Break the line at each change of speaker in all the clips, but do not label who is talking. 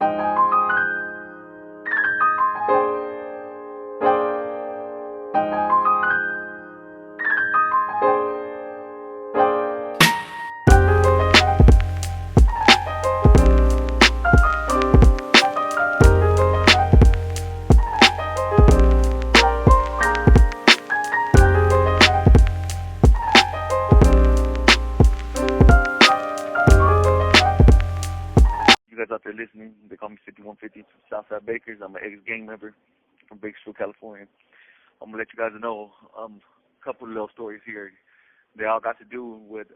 You guys out there listening, they call me 5150 Southside Bakers. I'm an ex-gang member from Bakersfield, California. I'm gonna let you guys know a couple of little stories here. They all got to do with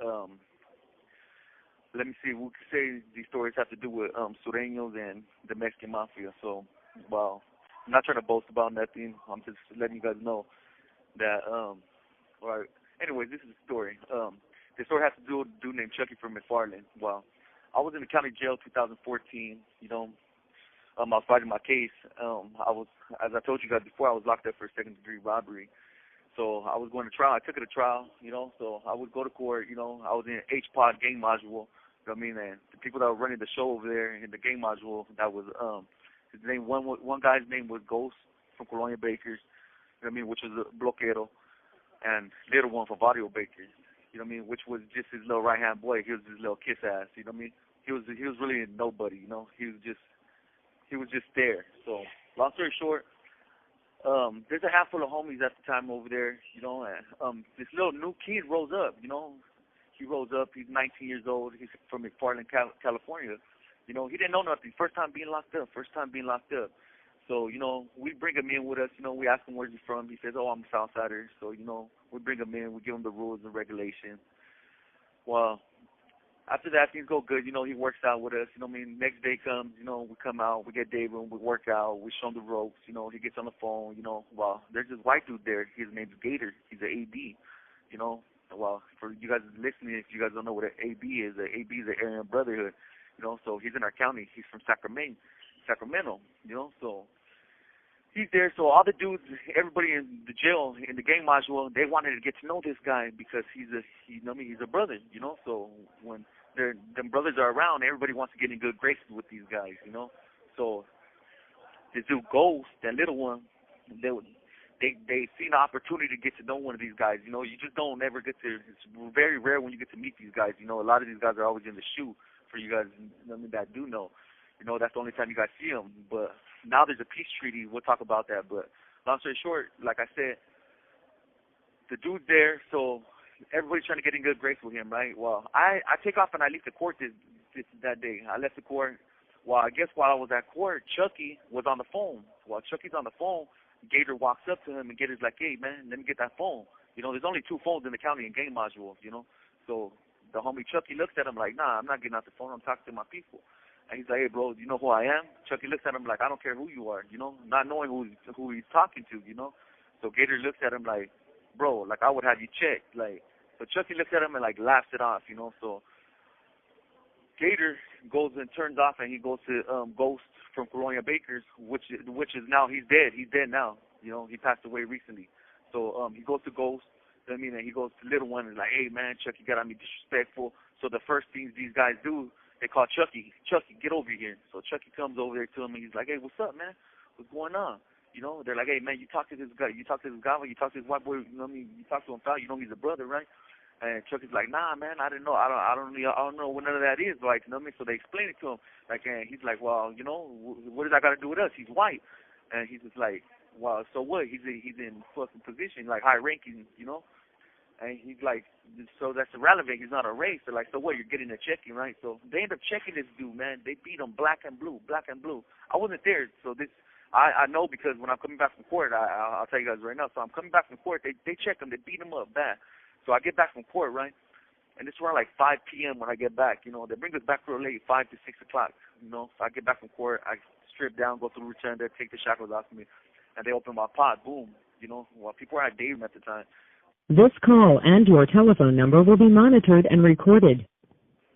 let me see, we could say these stories have to do with Sureños and the Mexican mafia. So, well, I'm not trying to boast about nothing. I'm just letting you guys know that or anyways, this is a story. The story has to do with a dude named Chucky from McFarland. Well, I was in the county jail 2014. I was fighting my case. I was, as I told you guys before, I was locked up for second degree robbery. So I was going to trial. I took it to trial, so I would go to court, I was in HPOD gang module, you know what I mean? And the people that were running the show over there in the gang module, that was, his name, one guy's name was Ghost from Colonia Bakers, you know what I mean, which was a bloquero, and little one from Barrio Bakers, you know what I mean, which was just his little right-hand boy. He was his little kiss ass, you know what I mean? He was really a nobody, he was just there. So, long story short, there's a handful of homies at the time over there, and this little new kid rose up, he rose up, he's 19 years old, he's from McFarland, California, he didn't know nothing, first time being locked up. So, we bring him in with us, we ask him where's he from, he says, oh, I'm a Southsider, so, we bring him in, we give him the rules and regulations. Well, after that, things go good. He works out with us. Next day comes, we come out, we get day room, we work out, we show him the ropes. He gets on the phone. Well, there's this white dude there. His name's Gator. He's an AB. Well, for you guys listening, if you guys don't know what an AB is the Aryan Brotherhood. So he's in our county. He's from Sacramento. So he's there. So all the dudes, everybody in the jail, in the gang module, they wanted to get to know this guy because he's a brother. So when them brothers are around, everybody wants to get in good graces with these guys, So this dude Ghost, that little one, they see an opportunity to get to know one of these guys. You just don't ever get to. It's very rare when you get to meet these guys. A lot of these guys are always in the shoe. For you guys, that do know, that's the only time you guys see them. But now there's a peace treaty. We'll talk about that. But long story short, like I said, the dude's there, so everybody's trying to get in good grace with him, right? Well, I take off and I leave the court that day. I left the court. Well, I guess while I was at court, Chucky was on the phone. While Chucky's on the phone, Gator walks up to him and Gator's like, hey, man, let me get that phone. There's only 2 phones in the county in game modules, So the homie Chucky looks at him like, nah, I'm not getting out the phone. I'm talking to my people. And he's like, hey, bro, do you know who I am? Chucky looks at him like, I don't care who you are, not knowing who he's talking to, So Gator looks at him like, bro, like I would have you checked, like. So Chucky looks at him and like laughs it off, So Gator goes and turns off and he goes to Ghost from Colonia Bakers, which is now he's dead. He's dead now. He passed away recently. So he goes to Ghost. And he goes to Little One and is like, hey man, Chucky got on me disrespectful. So the first things these guys do, they call Chucky. Chucky, get over here. So Chucky comes over there to him and he's like, hey, what's up, man? What's going on? They're like, hey man, you talk to this guy, you talk to this white boy, you talk to him, pal, he's a brother, right? And Chucky's like, nah, man, I didn't know. I don't know what none of that is, like, So they explain it to him, like, and he's like, well, what does that got to do with us? He's white, and he's just like, well, so what? He's in fucking position, like high ranking, And he's like, so that's irrelevant. He's not a race. They're like, so what? You're getting a checking, right? So they end up checking this dude, man. They beat him black and blue. I wasn't there, so this. I know because when I'm coming back from court, I'll tell you guys right now. So I'm coming back from court. They check him. They beat him up bad. So I get back from court, right? And it's around like 5 p.m. when I get back. They bring us back real late, 5 to 6 o'clock. So I get back from court. I strip down, go through the return there, take the shackles off me, and they open my pot. Boom. Well, people were at day room at the time.
This call and your telephone number will be monitored and recorded.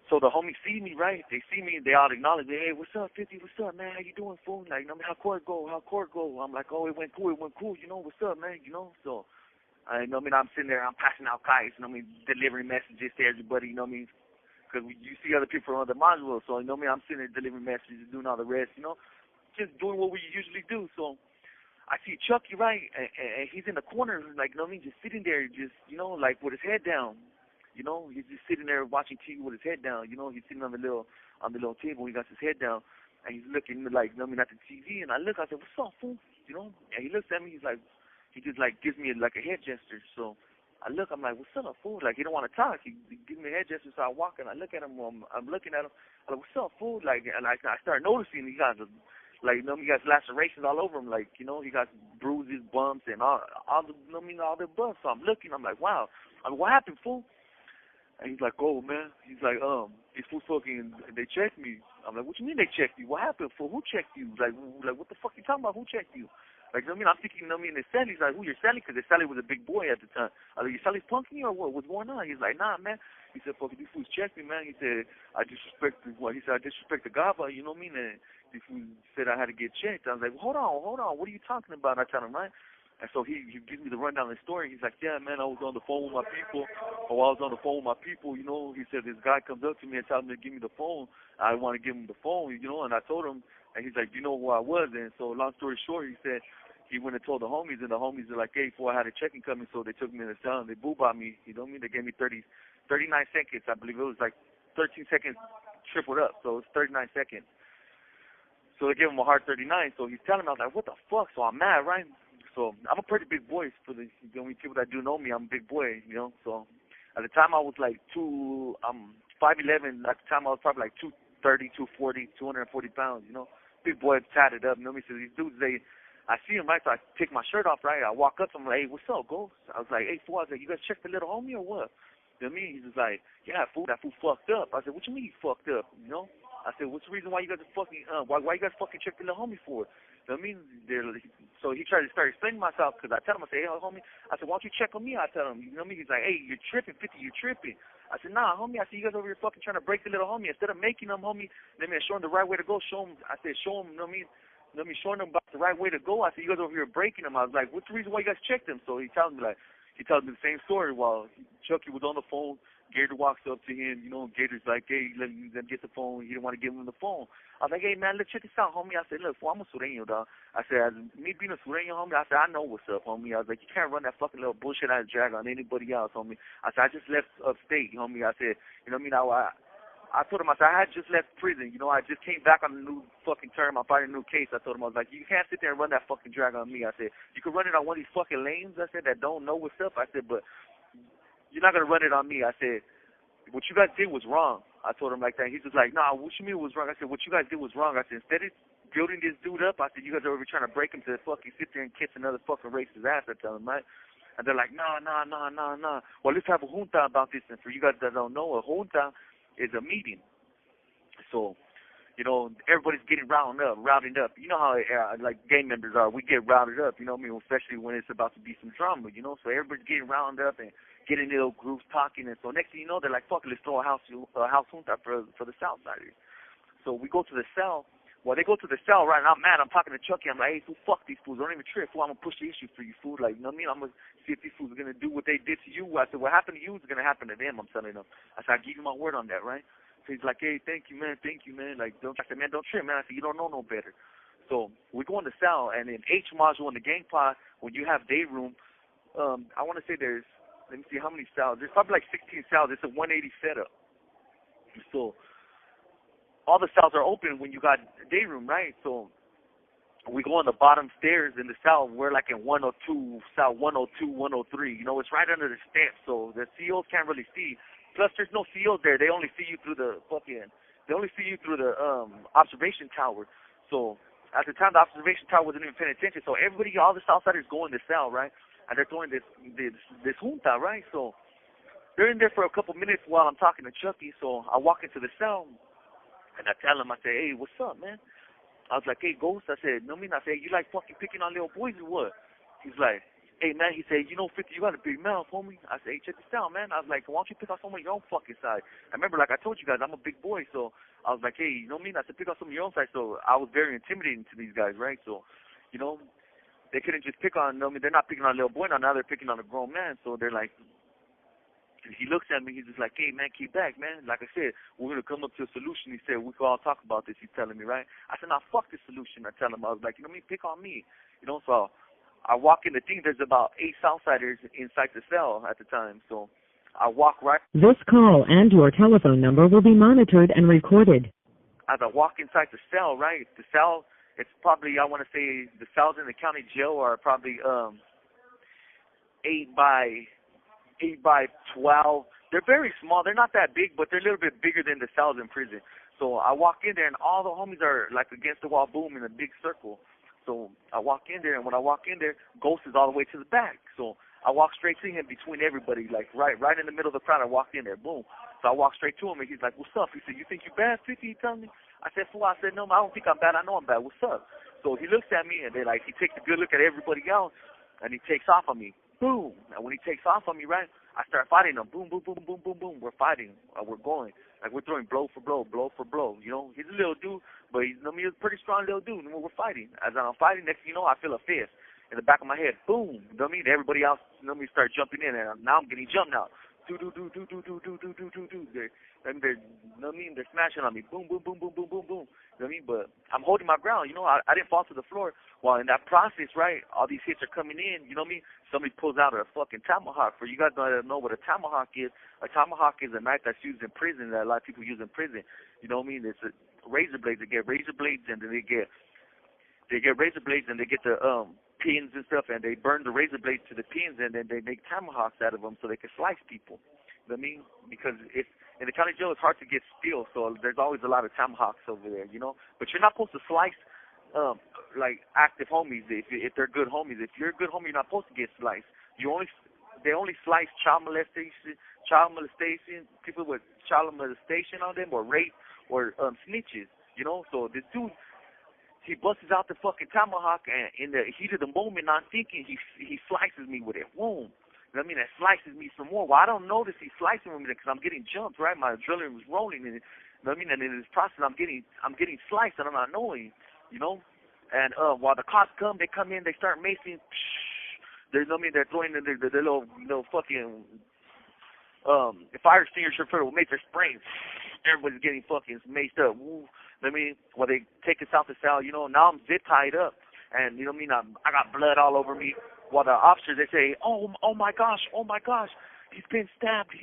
So the homies see me, right? They see me, they all acknowledge me. Hey, what's up, 50? What's up, man? How you doing, fool? Like, how court go? I'm like, oh, it went cool. What's up, man? So I'm sitting there, I'm passing out kites, delivering messages to everybody, because you see other people on the module. So, you know what I mean? I'm sitting there delivering messages, doing all the rest, you know, just doing what we usually do. So I see Chucky, right, and he's in the corner, like, you know what I mean, just sitting there, just, you know, like with his head down. You know, he's just sitting there watching TV with his head down. You know, he's sitting on the little table. He got his head down, and he's looking like, you know what I mean, at the TV. And I look, I said, "What's up, fool?" You know, and he looks at me. He's like, he just like gives me like a head gesture. So I look, I'm like, "What's up, fool?" Like he don't want to talk. He gives me a head gesture. So I walk and I look at him. I'm looking at him. I'm like, "What's up, fool?" Like, and I start noticing he got like, you know, he got lacerations all over him. Like, you know, he got bruises, bumps, and all the, you know, what I mean, all the buffs. So I'm looking. I'm like, "Wow." I'm like, "What happened, fool?" And he's like, "Oh, man." He's like, these fools fucking, they checked me. I'm like, "What you mean they checked you? What happened? For who checked you? Like, what the fuck you talking about? Who checked you?" Like, you know what I mean? I'm thinking, you know what I mean, it's Sally. He's like, "Who, you're Sally?" Because Sally was a big boy at the time. I was like, "Your Sally's punking you or what? What's going on?" He's like, "Nah, man." He said, "Fucking these fools checked me, man." He said, "I disrespect the, what?" He said, "I disrespect the Gaba, you know what I mean? And these fools said I had to get checked." I was like, hold on. What are you talking about?" I tell him, right? And so he gives me the rundown of the story. He's like, "Yeah, man, I was on the phone with my people. Oh, I was on the phone with my people, you know." He said, "This guy comes up to me and tells me to give me the phone. I want to give him the phone, you know." And I told him, and he's like, "You know who I was?" And so long story short, he said he went and told the homies, and the homies are like, "Hey, fool, I had a checking coming," so they took me in the cell and they boo-bought me. You know what I mean? They gave me 39 seconds. I believe it was like 13 seconds tripled up, so it's 39 seconds. So they gave him a hard 39. So he's telling me, I was like, "What the fuck?" So I'm mad, right? So I'm a pretty big boy for the only people that do know me. I'm a big boy, you know. So at the time I was like 5'11". At the time I was probably like 230, 240, 240 pounds, you know. Big boy, tatted up, you know what I mean? So these dudes, I see him, right? So I take my shirt off, right? I walk up to him, like, "Hey, what's up, Ghost?" I was like, "Hey, fool," I was like, "You guys check the little homie or what?" You know what I mean? He's just like, "Yeah, fool, that fool fucked up." I said, "What you mean he fucked up?" You know? I said, "What's the reason why you guys are fucking, why you guys fucking check the little homie for?" You know what I mean? So he tried to start explaining myself, because I tell him, I say, "Hey, homie," I said, "Why don't you check on me?" I tell him, you know what I mean? He's like, "Hey, you're tripping, 50, you're tripping." I said, "Nah, homie," I said, "You guys over here fucking trying to break the little homie. Instead of making him, homie, let me show him the right way to go, show him," I said, "Show him," you know what I mean? Let me showing him about the right way to go. I said, "You guys over here breaking him." I was like, "What's the reason why you guys checked him?" So he tells me the same story while Chucky was on the phone. Gator walks up to him, you know, and Gator's like, "Hey, let me get the phone." He didn't want to give him the phone. I was like, "Hey, man, let's check this out, homie." I said, "Look, fool, I'm a Sureño, dog." I said, "As me being a Sureño, homie," I said, "I know what's up, homie." I was like, "You can't run that fucking little bullshit ass drag on anybody else, homie." I said, "I just left upstate, homie." I said, "You know what I mean? I told him, I said, I had just left prison. You know, I just came back on a new fucking term. I'm fighting a new case." I told him, I was like, "You can't sit there and run that fucking drag on me." I said, "You can run it on one of these fucking lanes," I said, "that don't know what's up." I said, "But you're not going to run it on me." I said, "What you guys did was wrong." I told him like that. He's just like, "Nah, what you mean was wrong?" I said, "What you guys did was wrong." I said, "Instead of building this dude up," I said, "you guys are over trying to break him to fucking sit there and kiss another fucking racist ass." I tell him, right? And they're like, "Nah. Well, let's have a junta about this." And for you guys that don't know, a junta is a meeting. So, you know, everybody's getting routed up. You know how like gang members are. We get routed up, you know what I mean? Especially when it's about to be some drama, you know. So everybody's getting rounded up and getting little groups talking. And so next thing you know, they're like, "Fuck it, let's throw a house junta for the South Siders." So we go to the cell. Well, they go to the cell, right? And I'm mad. I'm talking to Chucky. I'm like, "Hey, fool, fuck these fools. Don't even trip. Fool, I'm going to push the issue for you, fool. Like, you know what I mean? I'm going to see if these fools are going to do what they did to you." I said, "What happened to you is going to happen to them," I'm telling them. I said, "I give you my word on that, right?" So he's like, "Hey, thank you, man. Like, don't." I said, "Man, don't trip, man." I said, "You don't know no better." So we go in the cell, and in H module in the gang pod, when you have day room, I want to say let me see how many cells. There's probably like 16 cells. It's a 180 setup. So all the cells are open when you got day room, right? So we go on the bottom stairs in the cell. We're like in 102, cell 102, 103. You know, it's right under the steps, so the COs can't really see. Plus, there's no COs there. They only see you through the observation tower. So at the time, the observation tower wasn't even paying attention. So everybody, all the Southsiders go in the cell, right? And they're throwing this junta, right? So they're in there for a couple minutes while I'm talking to Chucky. So I walk into the cell and I tell him, I say, "Hey, what's up, man?" I was like, "Hey, Ghost," I said, "No, I mean," I said, "You like fucking picking on little boys or what?" He's like, "Hey, man," he said, "You know, 50, you got a big mouth, homie." I said, "Hey, check this out, man." I was like, "Why don't you pick on someone on your own fucking side?" I remember, like I told you guys, I'm a big boy, so I was like, "Hey, you know what I mean?" I said, "Pick on some of your own side." So I was very intimidating to these guys, right? So, you know, they couldn't just pick on, I mean, they're not picking on a little boy now they're picking on a grown man. So they're like, he looks at me, he's just like, hey, man, keep back, man. Like I said, we're going to come up to a solution. He said, we can all talk about this, he's telling me, right? I said, nah, fuck this solution. I tell him, I was like, you know what I mean, pick on me. You know, so I walk in the thing, there's about 8 Southsiders inside the cell at the time. So I walk right.
This call and your telephone number will be monitored and recorded.
As I walk inside the cell, right, the cell, it's probably, I want to say, the cells in the county jail are probably 8 by 12. They're very small. They're not that big, but they're a little bit bigger than the cells in prison. So I walk in there, and all the homies are like against the wall, boom, in a big circle. So I walk in there, and when I walk in there, Ghost is all the way to the back. So I walk straight to him between everybody, like right in the middle of the crowd. I walk in there, boom. So I walk straight to him, and he's like, "What's up?" He said, "You think you bad, 50?" He telling me. I said, "Fool." I said, "No, I don't think I'm bad. I know I'm bad. What's up?" So he looks at me, and then like he takes a good look at everybody else, and he takes off on me. Boom. And when he takes off on me, right, I start fighting him. Boom, boom, boom, boom, boom, boom. We're fighting. We're going. Like, we're throwing blow for blow, blow for blow. You know, he's a little dude, but he's, I mean, he's a pretty strong little dude. And we're fighting. As I'm fighting, next thing you know, I feel a fist in the back of my head. Boom. You know what I mean? Everybody else, you know what I mean, start jumping in. And now I'm getting jumped now. Do, do, do, do, do, do, do, do, do, do, do. They're, you know what I mean? They're smashing on me. Boom, boom, boom, boom, boom, boom, boom. You know what I mean? But I'm holding my ground. You know, I didn't fall to the floor. Well, in that process, right, all these hits are coming in. You know what I mean? Somebody pulls out a fucking tomahawk. For you guys don't know what a tomahawk is a knife that's used in prison that a lot of people use in prison. You know what I mean? It's a razor blades. They get razor blades, and then they get razor blades, and they get the pins and stuff, and they burn the razor blades to the pins, and then they make tomahawks out of them so they can slice people. You know what I mean? Because if in the county jail, it's hard to get steel, so there's always a lot of tomahawks over there, you know. But you're not supposed to slice like active homies if they're good homies. If you're a good homie, you're not supposed to get sliced. They only slice child molestation, people with child molestation on them, or rape, or snitches, you know. So this dude, he busts out the fucking tomahawk, and in the heat of the moment, not thinking, he slices me with it. Boom. You know what I mean? That slices me some more. Well, I don't notice he's slicing me because I'm getting jumped, right? My adrenaline was rolling, and you know what I mean? And in this process, I'm getting sliced, and I'm not knowing, you know. And while the cops come, they come in, they start macing. There's, you know what I mean? They're throwing in their little fucking fire extinguisher for mace. They're spraying. Everybody's getting fucking maced up. Woo. You know what I mean? Well, they take us out the cell. You know, now I'm zip tied up, and you know what I mean? I got blood all over me. While the officers, they say, oh my gosh, he's been stabbed.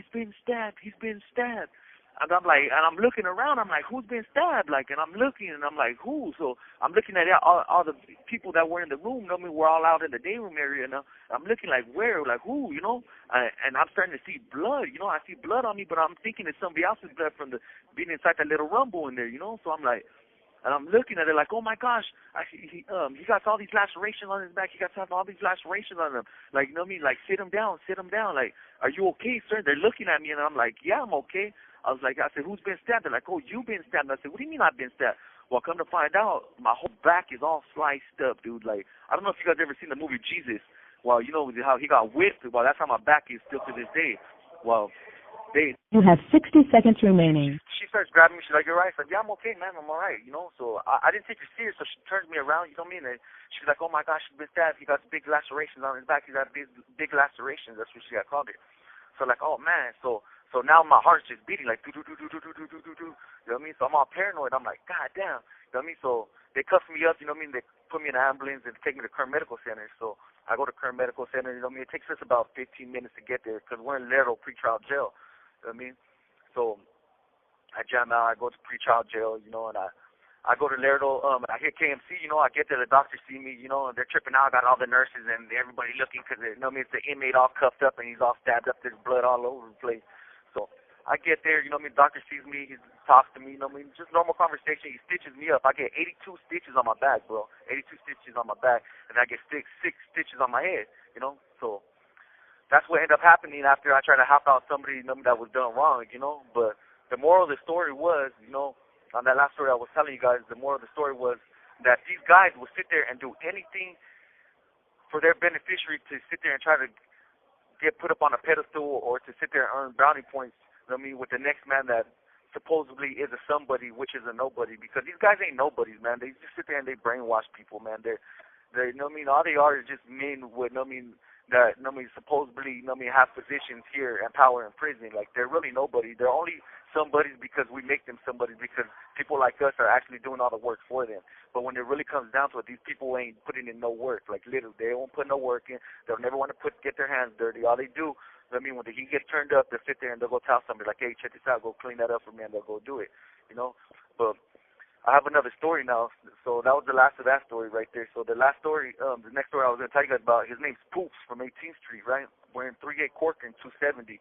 And I'm like, and I'm looking around, I'm like, who's been stabbed? Like, and I'm looking, and I'm like, who? So I'm looking at all the people that were in the room. You know, I mean, we're all out in the day room area, and I'm looking like, where? Like, who? You know? And I'm starting to see blood. You know, I see blood on me, but I'm thinking it's somebody else's blood from being inside that little rumble in there. You know? So I'm like, and I'm looking at it like, oh my gosh, he got all these lacerations on his back. He got all these lacerations on him. Like, you know what I mean? Like, sit him down. Like, are you okay, sir? They're looking at me, and I'm like, yeah, I'm okay. I said, who's been stabbed? They're like, oh, you've been stabbed. I said, what do you mean I've been stabbed? Well, come to find out, my whole back is all sliced up, dude. Like, I don't know if you guys ever seen the movie Jesus. Well, you know how he got whipped. Well, that's how my back is still to this day. Well,
you have 60 seconds remaining.
She starts grabbing me. She's like, you're right. I said, yeah, I'm okay, man. I'm all right, you know. So I didn't take her serious, so she turns me around, you know what I mean? And she's like, oh, my gosh, he's been stabbed. He got big lacerations on his back. He got big lacerations. That's what she got called it. So, like, oh, man. So now my heart's just beating, like, do-do-do-do-do-do-do-do-do. You know what I mean? So I'm all paranoid. I'm like, God damn. You know what I mean? So they cuff me up, you know what I mean? They put me in an ambulance and take me to Kern Medical Center. So I go to Kern Medical Center. You know what I mean? It takes us about 15 minutes to get there because we're in Laredo pretrial jail. You know what I mean? So I jam out, I go to pretrial jail, you know, and I go to Laredo, I hit KMC, you know, I get there, the doctors see me, you know, and they're tripping out. I got all the nurses and everybody looking because, you know what I mean, it's the inmate all cuffed up and he's all stabbed up, there's blood all over the place. So I get there, you know what I mean, doctor sees me, he talks to me, you know what I mean, just normal conversation, he stitches me up. I get 82 stitches on my back, bro, 82 stitches on my back, and I get six stitches on my head, you know, so that's what ended up happening after I tried to help out somebody, you know, that was done wrong, you know. But the moral of the story was, you know, on that last story I was telling you guys, the moral of the story was that these guys will sit there and do anything for their beneficiary to sit there and try to get put up on a pedestal or to sit there and earn brownie points, you know what I mean, with the next man that supposedly is a somebody, which is a nobody. Because these guys ain't nobodies, man. They just sit there and they brainwash people, man. They're you know what I mean, all they are is just men with, you know what I mean, that supposedly have positions here and power in prison. Like they're really nobody. They're only somebodies because we make them somebodies because people like us are actually doing all the work for them. But when it really comes down to it, these people ain't putting in no work. Like literally, they won't put no work in. They'll never want to get their hands dirty. All they do, I mean, when the heat gets turned up, they'll sit there and they'll go tell somebody like, hey, check this out, go clean that up for me, and they'll go do it. You know, but I have another story now. So that was the last of that story right there. So the last story, the next story I was going to tell you guys about, his name's Poops from 18th Street, right? Wearing 38 Corcoran 270.